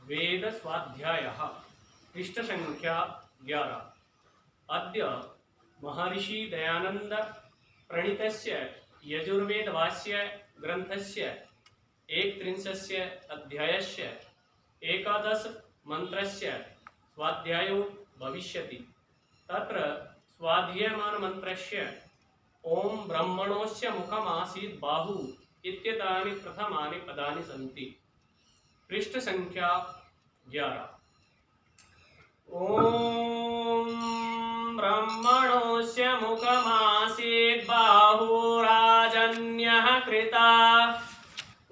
वेद स्वाध्यायः पृष्ठ संख्या 11। अद्य महर्षि दयानंद प्रणीतस्य यजुर्वेदभाष्य ग्रंथस्य 31 अध्यायस्य एकादश मंत्रस्य स्वाध्यायो भविष्यति। तत्र स्वाध्यायमान मंत्रस्य ओम ब्रह्मणोस्य मुखमासीत् बाहु इत्येतानि प्रथमानि पदानि सन्ति। पृष्ठ संख्या 11। ओम ब्रह्मणोस्य मुखमासीत् बाहुराजन्यः कृता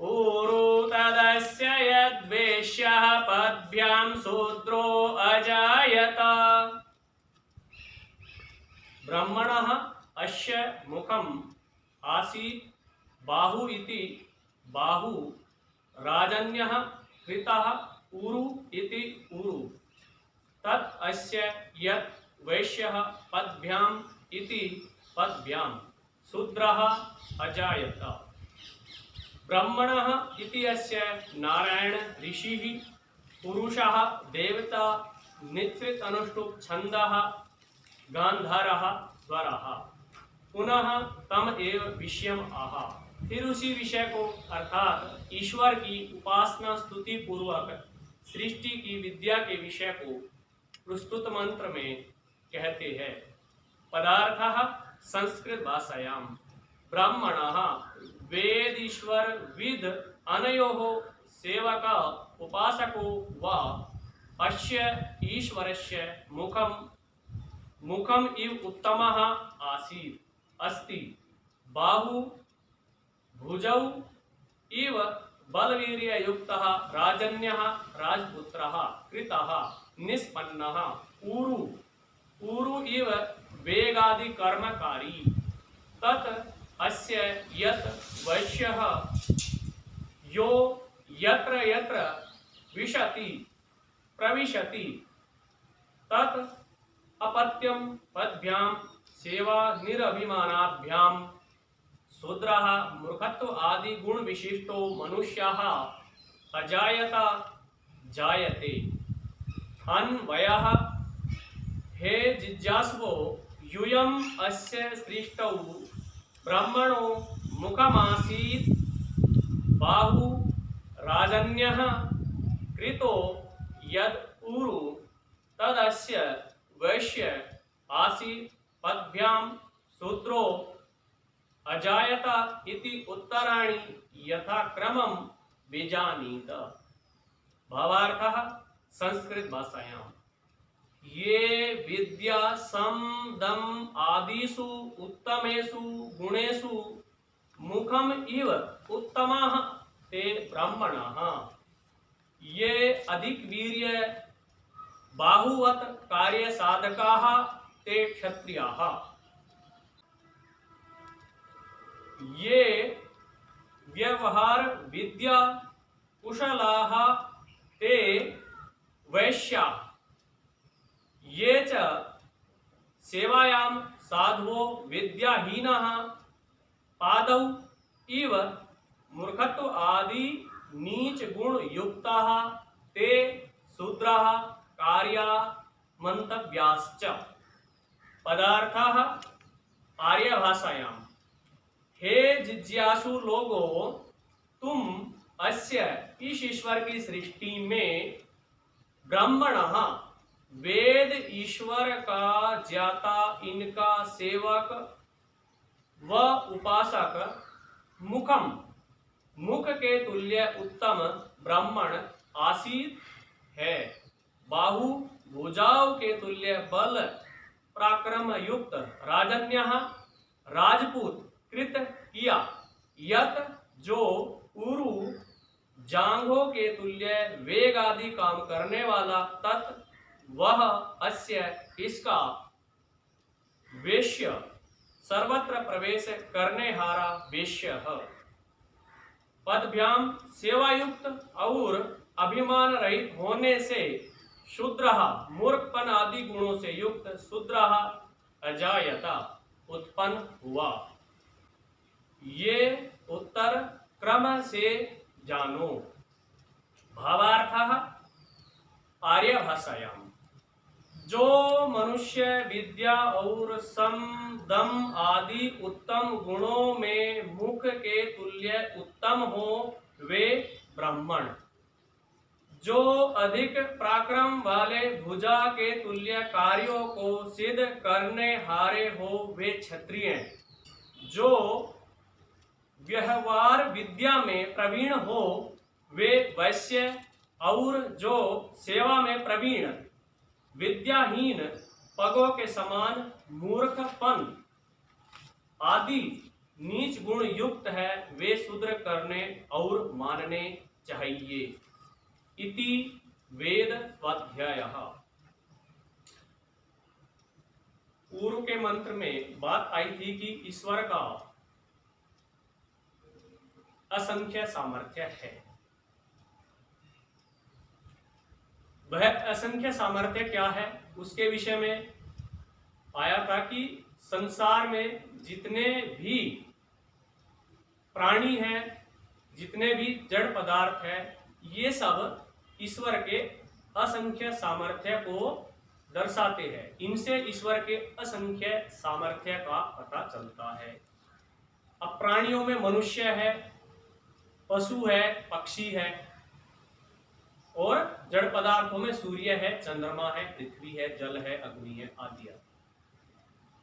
ऊरु तदस्य यद्वेश्यः पद्भ्यां शूद्रो अजायत। ब्रह्मणः अस्य मुखम् आसीत् बाहु इति बाहु राजन्यः कृतः ऊरु इति ऊरु तत् अस्य यत् वैश्यः पद्भ्याम् इति पद्भ्यां शूद्रः अजायत। ब्रह्मणः इति अस्य नारायण ऋषिः पुरुषः देवता निश्चित अनुष्टुप छन्दः गांधारः स्वरः पुनः तम एव विषयम आह। फिर उसी विषय को अर्थात ईश्वर की उपासना स्तुति पूर्वक सृष्टि की विद्या के विषय को प्रस्तुत मंत्र में कहते हैं। पदार्थः संस्कृत भाषायां ब्राह्मणः वेद ईश्वर विद अनयोः सेवक उपासको व अस्य ईश्वरस्य मुखम इव उत्तमः आसीत् अस्ति बाहु भुजौ इव बलवीर्ययुक्तः राजन्यः राजपुत्रः कृतः निष्पन्नः ऊरु इव वेगादि कर्मकारी तत् अस्य यत् वैश्यः यो यत्र यत्र विशति प्रविशति तत् अपत्यं पद्भ्यां सेवा निरभिमानाभ्यां शूद्रः मूर्खत्व आदि गुण विशिष्टो मनुष्यः अजायत जायते। अन्वयः हे जिज्ञासवो यूयम् अस्य सृष्टौ ब्रह्मणो मुखमासीत् बाहु राजन्यः कृतो यद् ऊरु तदस्य वैश्य आसीत् पद्भ्यां शूद्रो अजायत इति उत्तराणि यथाक्रमं विजानीत। भावार्थः संस्कृत भाषायां ये विद्या सम दम आदिषु उत्तमेषु गुणेषु मुखम इव उत्तमाः ते ब्राह्मणाः ये अधिक वीर्य बाहुवत कार्य साधकाः ते क्षत्रियाः ये व्यवहार विद्या कुशलाः ते वैश्याः ये च सेवायां साधवो विद्याहीनः पादौ इव मूर्खत्व आदि नीच गुण युक्ताः ते शूद्राः कार्या मंतव्याश्च। पदार्थः आर्य भाषायां हे जिज्ञासु लोगो तुम अस्य इस ईश्वर की सृष्टि में ब्राह्मणः वेद ईश्वर का ज्ञाता इनका सेवक व उपासक मुख के तुल्य उत्तम ब्राह्मण आसीत है बाहु भुजाओं के तुल्य बल पराक्रम युक्त राजन्यः राजपूत कृत किया यत जो ऊरु जांघों के तुल्य वेग आदि काम करने वाला तत् वह अस्य इसका वेश्य सर्वत्र प्रवेश करने हारा वेश्य पदभ्याम सेवायुक्त और अभिमान रहित होने से शूद्रः मूर्खपन आदि गुणों से युक्त शूद्रः अजायता उत्पन्न हुआ। ये उत्तर क्रम से जानो। भावार्थः आर्यभाषायाम। जो मनुष्य विद्या और सम दम आदि उत्तम गुणों में मुख के तुल्य उत्तम हो वे ब्राह्मण। जो अधिक पराक्रम वाले भुजा के तुल्य कार्यों को सिद्ध करने हारे हो वे क्षत्रिय। जो व्यवहार विद्या में प्रवीण हो वे वैश्य। और जो सेवा में प्रवीण विद्याहीन पगों के समान मूर्खपन आदि नीच गुण युक्त है वे शूद्र करने और मानने चाहिए। इति वेद स्वाध्यायः। पूर्व के मंत्र में बात आई थी कि ईश्वर का असंख्य सामर्थ्य है। वह असंख्य सामर्थ्य क्या है उसके विषय में आया था कि संसार में जितने भी प्राणी हैं, जितने भी जड़ पदार्थ हैं, ये सब ईश्वर के असंख्य सामर्थ्य को दर्शाते हैं। इनसे ईश्वर के असंख्य सामर्थ्य का पता चलता है। अब प्राणियों में मनुष्य है, पशु है, पक्षी है, और जड़ पदार्थों में सूर्य है, चंद्रमा है, पृथ्वी है, जल है, अग्नि है आदि।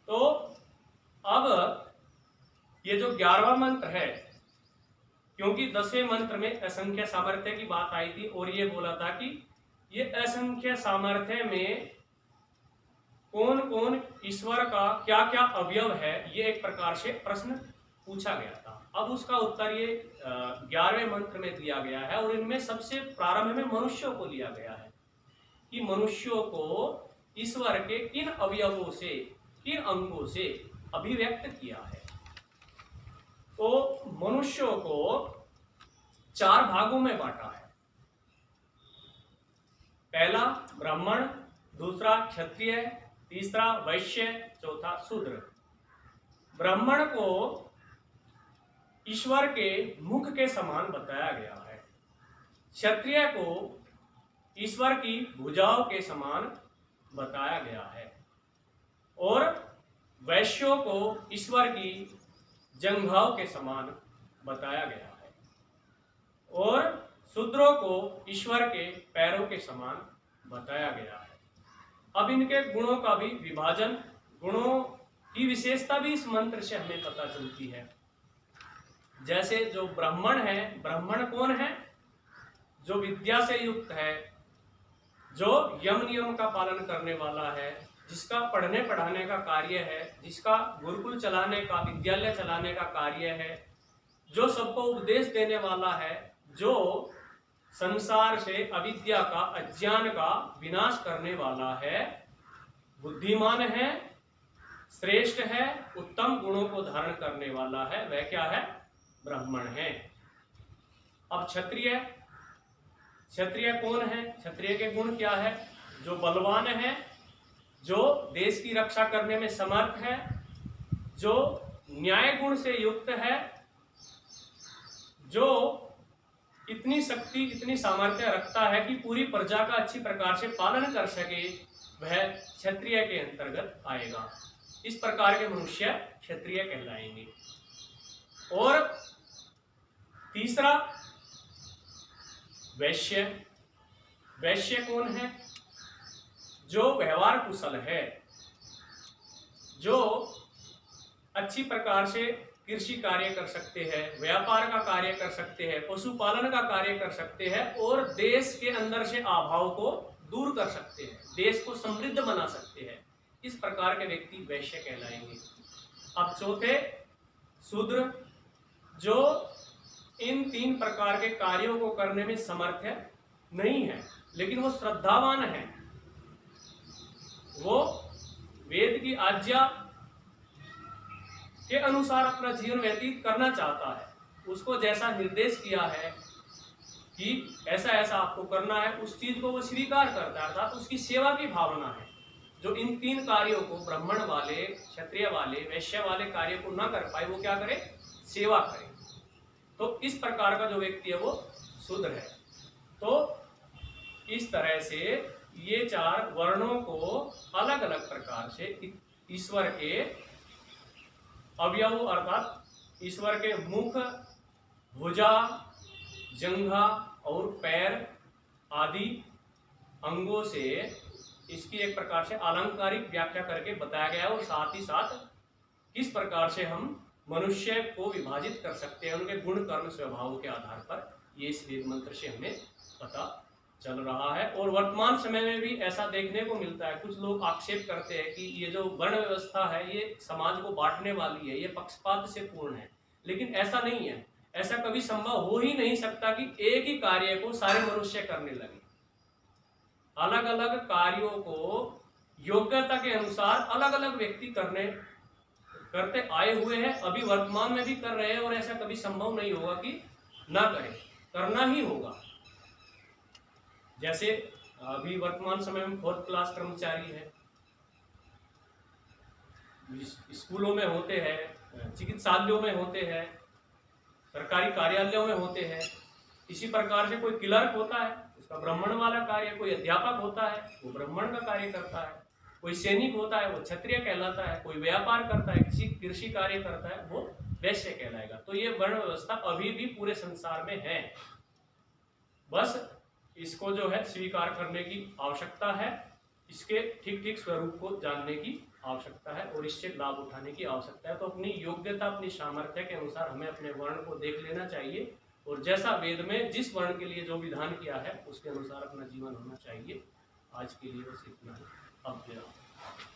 तो अब ये जो 11वां मंत्र है, क्योंकि 10वें मंत्र में असंख्य सामर्थ्य की बात आई थी और ये बोला था कि ये असंख्य सामर्थ्य में कौन कौन ईश्वर का क्या क्या अवयव है, ये एक प्रकार से प्रश्न पूछा गया था। अब उसका उत्तर ये 11वें मंत्र में दिया गया है और इनमें सबसे प्रारंभ में मनुष्यों को लिया गया है कि मनुष्यों को ईश्वर के किन अवयवों से, किन अंगों से अभिव्यक्त किया है। तो मनुष्यों को 4 भागों में बांटा है। पहला ब्राह्मण, दूसरा क्षत्रिय, तीसरा वैश्य, चौथा शूद्र। ब्राह्मण को ईश्वर के मुख के समान बताया गया है। क्षत्रिय को ईश्वर की भुजाओं के समान बताया गया है और वैश्यों को ईश्वर की जंघाओं के समान बताया गया है और शूद्रों को ईश्वर के पैरों के समान बताया गया है। अब इनके गुणों का भी विभाजन, गुणों की विशेषता भी इस मंत्र से हमें पता चलती है। जैसे जो ब्राह्मण है, ब्राह्मण कौन है? जो विद्या से युक्त है, जो यम नियम का पालन करने वाला है, जिसका पढ़ने पढ़ाने का कार्य है, जिसका गुरुकुल चलाने का, विद्यालय चलाने का कार्य है, जो सबको उपदेश देने वाला है, जो संसार से अविद्या का, अज्ञान का विनाश करने वाला है, बुद्धिमान है, श्रेष्ठ है, उत्तम गुणों को धारण करने वाला है, वह क्या है? ब्राह्मण है। अब क्षत्रिय, क्षत्रिय कौन है? क्षत्रिय के गुण क्या है? जो बलवान है, जो देश की रक्षा करने में समर्थ है, जो न्याय गुण से युक्त है, जो इतनी शक्ति, इतनी सामर्थ्य रखता है कि पूरी प्रजा का अच्छी प्रकार से पालन कर सके, वह क्षत्रिय के अंतर्गत आएगा। इस प्रकार के मनुष्य क्षत्रिय कहलाएंगे। और तीसरा वैश्य। वैश्य कौन है? जो व्यवहार कुशल है, जो अच्छी प्रकार से कृषि कार्य कर सकते हैं, व्यापार का कार्य कर सकते हैं, पशुपालन का कार्य कर सकते हैं और देश के अंदर से अभाव को दूर कर सकते हैं, देश को समृद्ध बना सकते हैं। इस प्रकार के व्यक्ति वैश्य कहलाएंगे। अब चौथे शूद्र, जो इन 3 प्रकार के कार्यों को करने में समर्थ है नहीं है, लेकिन वो श्रद्धावान है, वो वेद की आज्ञा के अनुसार अपना जीवन व्यतीत करना चाहता है। उसको जैसा निर्देश किया है कि ऐसा ऐसा आपको करना है, उस चीज को वो स्वीकार करता है, अर्थात उसकी सेवा की भावना है। जो इन 3 कार्यों को, ब्राह्मण वाले, क्षत्रिय वाले, वैश्य वाले कार्य को ना कर पाए, वो क्या करे? सेवा करे। तो इस प्रकार का जो व्यक्ति है वो शूद्र है। तो इस तरह से ये चार वर्णों को अलग अलग प्रकार से ईश्वर के अवयव अर्थात ईश्वर के मुख, भुजा, जंघा और पैर आदि अंगों से इसकी एक प्रकार से अलंकारिक व्याख्या करके बताया गया है। और साथ ही साथ किस प्रकार से हम मनुष्य को विभाजित कर सकते हैं उनके गुण, कर्म, स्वभाव के आधार पर, ये इस वेद मंत्र से हमें पता चल रहा है। और वर्तमान समय में भी ऐसा देखने को मिलता है। कुछ लोग आक्षेप करते हैं कि ये जो वर्ण व्यवस्था है ये समाज को बांटने वाली है, ये पक्षपात से पूर्ण है, लेकिन ऐसा नहीं है। ऐसा कभी संभव हो ही नहीं सकता कि एक ही कार्य को सारे मनुष्य करने लगे। अलग अलग कार्यों को योग्यता के अनुसार अलग अलग व्यक्ति करते आए हुए हैं, अभी वर्तमान में भी कर रहे हैं, और ऐसा कभी संभव नहीं होगा कि ना करें, करना ही होगा। जैसे अभी वर्तमान समय में 4th क्लास कर्मचारी है, स्कूलों में होते हैं, चिकित्सालयों में होते हैं, सरकारी कार्यालयों में होते हैं। इसी प्रकार से कोई क्लर्क होता है, उसका ब्राह्मण वाला कार्य, कोई अध्यापक होता है वो ब्राह्मण का कार्य करता है, कोई सैनिक होता है वो क्षत्रिय कहलाता है, कोई व्यापार करता है, किसी कृषि कार्य करता है वो वैश्य कहलाएगा। तो ये वर्ण व्यवस्था अभी भी पूरे संसार में है, बस इसको जो है स्वीकार करने की आवश्यकता है, इसके ठीक ठीक स्वरूप को जानने की आवश्यकता है और इससे लाभ उठाने की आवश्यकता है। तो अपनी योग्यता, अपनी सामर्थ्य के अनुसार हमें अपने वर्ण को देख लेना चाहिए और जैसा वेद में जिस वर्ण के लिए जो विधान किया है उसके अनुसार अपना जीवन होना चाहिए। आज के लिए बस इतना ही। अब विराम।